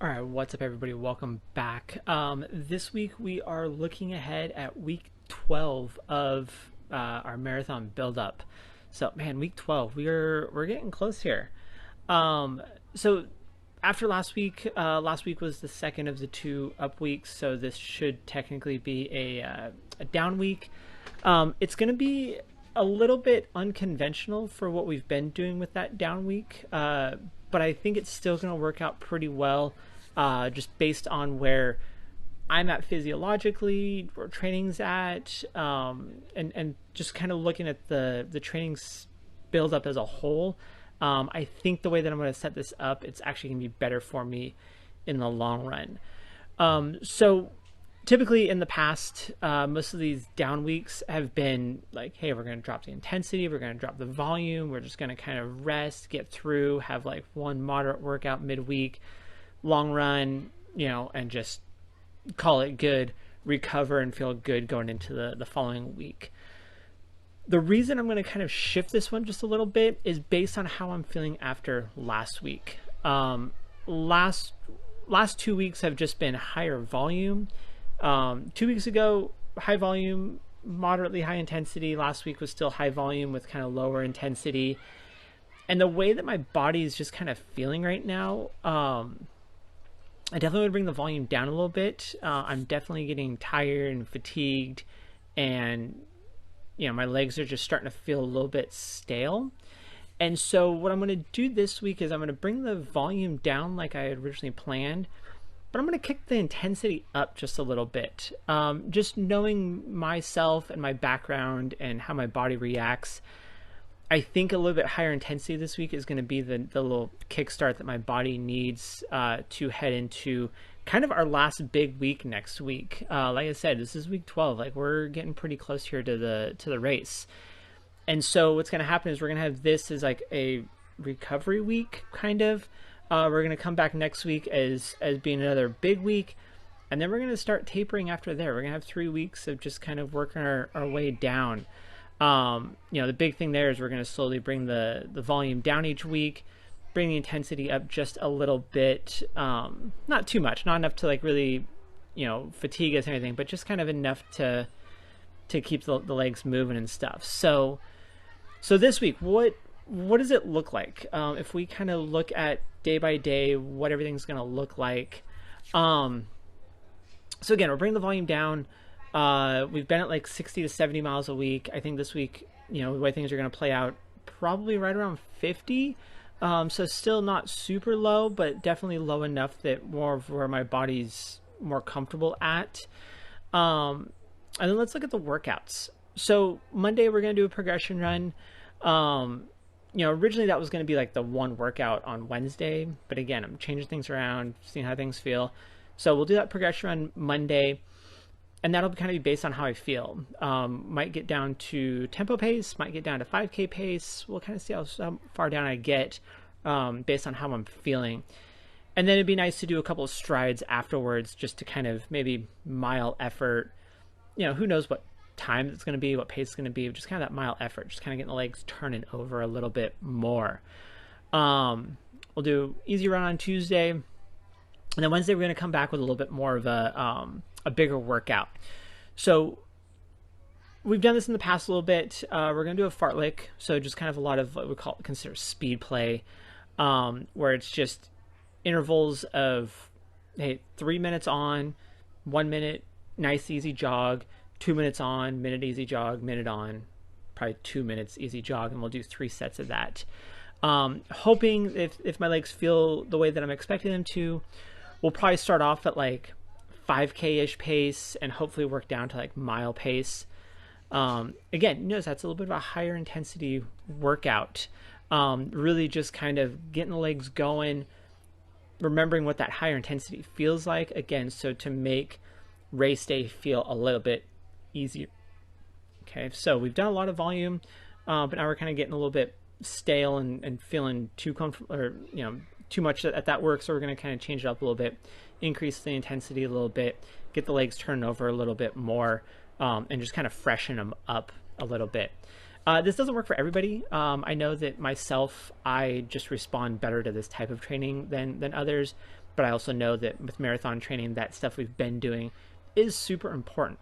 All right, what's up, everybody? Welcome back. This week we are looking ahead at week 12 of our marathon build-up. So, man, week 12, we're getting close here. Um, so after last week was the second of the two up weeks, so this should technically be a down week. It's going to be a little bit unconventional for what we've been doing with that down week, but I think it's still going to work out pretty well, just based on where I'm at physiologically, where training's at, and just kind of looking at the training's build up as a whole. I think the way that I'm going to set this up, it's actually going to be better for me in the long run. So typically in the past, most of these down weeks have been like, hey, we're going to drop the intensity, we're going to drop the volume, we're just going to kind of rest, get through, have like one moderate workout midweek, long run, and just call it good, recover and feel good going into the following week. The reason I'm going to kind of shift this one just a little bit is based on how I'm feeling after last week. Last 2 weeks have just been higher volume. 2 weeks ago, high volume, moderately high intensity. Last week was still high volume with kind of lower intensity. And the way that my body is just kind of feeling right now, I definitely would bring the volume down a little bit. I'm definitely getting tired and fatigued, and my legs are just starting to feel a little bit stale. And so what I'm going to do this week is I'm going to bring the volume down like I had originally planned, but I'm going to kick the intensity up just a little bit. Just knowing myself and my background and how my body reacts, I think a little bit higher intensity this week is going to be the little kickstart that my body needs to head into kind of our last big week next week. Like I said, this is week 12. Like, we're getting pretty close here to the race. And so what's going to happen is we're going to have this as like a recovery week, kind of. We're going to come back next week as being another big week. And then we're going to start tapering after there. We're going to have 3 weeks of just kind of working our way down. The big thing there is we're going to slowly bring the volume down each week, bring the intensity up just a little bit, not too much, not enough to like really, fatigue us or anything, but just kind of enough to keep the legs moving and stuff. So this week, what does it look like? If we kind of look at day by day, what everything's going to look like. So again, we're bringing the volume down. We've been at like 60 to 70 miles a week. I think this week, the way things are going to play out, probably right around 50. So still not super low, but definitely low enough that more of where my body's more comfortable at. And then let's look at the workouts. So Monday, we're going to do a progression run. Originally that was going to be like the one workout on Wednesday, but again, I'm changing things around, seeing how things feel. So we'll do that progression run Monday. And that'll kind of be based on how I feel. Might get down to tempo pace, might get down to 5K pace. We'll kind of see how far down I get based on how I'm feeling. And then it'd be nice to do a couple of strides afterwards just to kind of maybe mile effort. Who knows what time it's going to be, what pace it's going to be. Just kind of that mile effort, just kind of getting the legs turning over a little bit more. We'll do easy run on Tuesday. And then Wednesday, we're going to come back with a little bit more of a bigger workout. So we've done this in the past a little bit. We're going to do a fartlek. So just kind of a lot of what we consider speed play, where it's just intervals of, hey, 3 minutes on, 1 minute, nice easy jog, 2 minutes on, minute easy jog, minute on, probably 2 minutes easy jog. And we'll do 3 sets of that. Hoping if my legs feel the way that I'm expecting them to, we'll probably start off at like 5K-ish pace and hopefully work down to like mile pace. Again, notice that's a little bit of a higher intensity workout. Really just kind of getting the legs going, remembering what that higher intensity feels like. Again, so to make race day feel a little bit easier. Okay, so we've done a lot of volume, but now we're kind of getting a little bit stale and feeling too comfortable, or too much at that work. So we're going to kind of change it up a little bit, increase the intensity a little bit, get the legs turned over a little bit more, and just kind of freshen them up a little bit. This doesn't work for everybody. I know that myself, I just respond better to this type of training than others. but I also know that with marathon training, that stuff we've been doing is super important.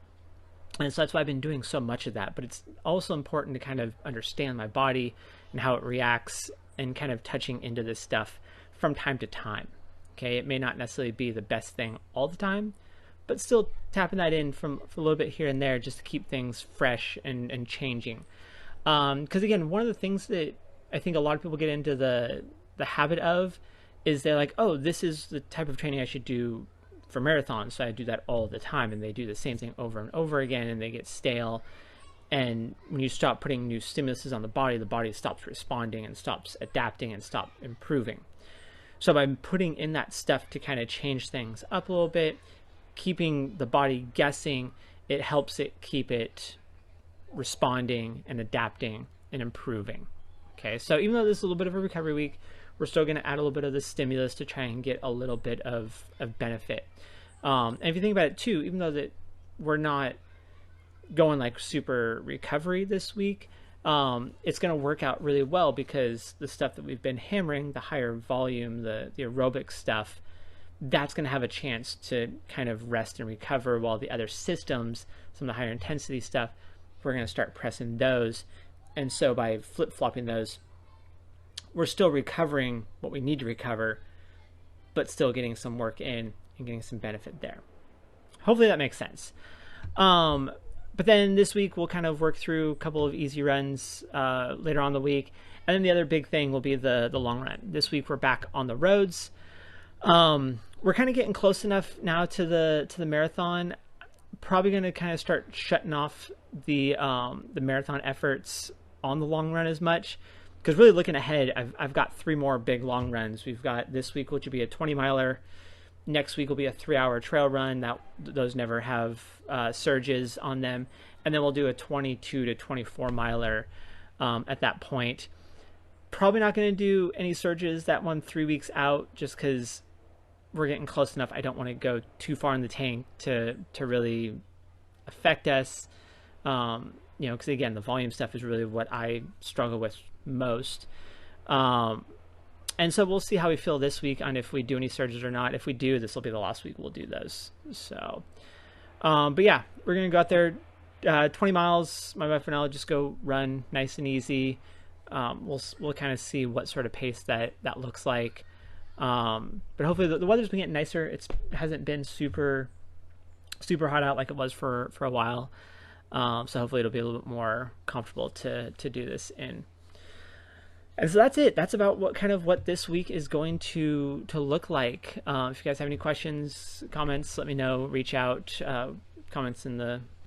And so that's why I've been doing so much of that. But it's also important to kind of understand my body and how it reacts, and kind of touching into this stuff from time to time. Okay, it may not necessarily be the best thing all the time, but still tapping that in from a little bit here and there just to keep things fresh and changing. Because again, one of the things that I think a lot of people get into the habit of is they're like, oh, this is the type of training I should do for marathons, so I do that all the time, and they do the same thing over and over again, and they get stale. And when you stop putting new stimuluses on the body stops responding and stops adapting and stops improving. So by putting in that stuff to kind of change things up a little bit, keeping the body guessing, it helps it keep it responding and adapting and improving. Okay, so even though this is a little bit of a recovery week, we're still going to add a little bit of the stimulus to try and get a little bit of benefit. And if you think about it too, even though that we're not going like super recovery this week, it's going to work out really well, because the stuff that we've been hammering, the higher volume, the aerobic stuff, that's going to have a chance to kind of rest and recover, while the other systems, some of the higher intensity stuff, we're going to start pressing those. And so by flip-flopping those, we're still recovering what we need to recover, but still getting some work in and getting some benefit there. Hopefully that makes sense. But then this week we'll kind of work through a couple of easy runs later on in the week. And then the other big thing will be the long run. This week we're back on the roads. We're kind of getting close enough now to the marathon. Probably going to kind of start shutting off the marathon efforts on the long run as much, because really looking ahead, I've got 3 more big long runs. We've got this week, which will be a 20 miler. Next week will be a 3-hour trail run. Those never have surges on them. And then we'll do a 22 to 24 miler at that point. Probably not going to do any surges that one 3 weeks out, just because we're getting close enough. I don't want to go too far in the tank to really affect us. Because again, the volume stuff is really what I struggle with most. And so we'll see how we feel this week on if we do any surges or not. If we do, this will be the last week we'll do those. So, but yeah, we're going to go out there, 20 miles. My wife and I will just go run nice and easy. We'll kind of see what sort of pace that looks like. But hopefully the weather's been getting nicer. It hasn't been super hot out like it was for a while. So hopefully it'll be a little bit more comfortable to do this in. And so that's it. That's about what this week is going to look like. If you guys have any questions, comments, let me know. Reach out. Comments in the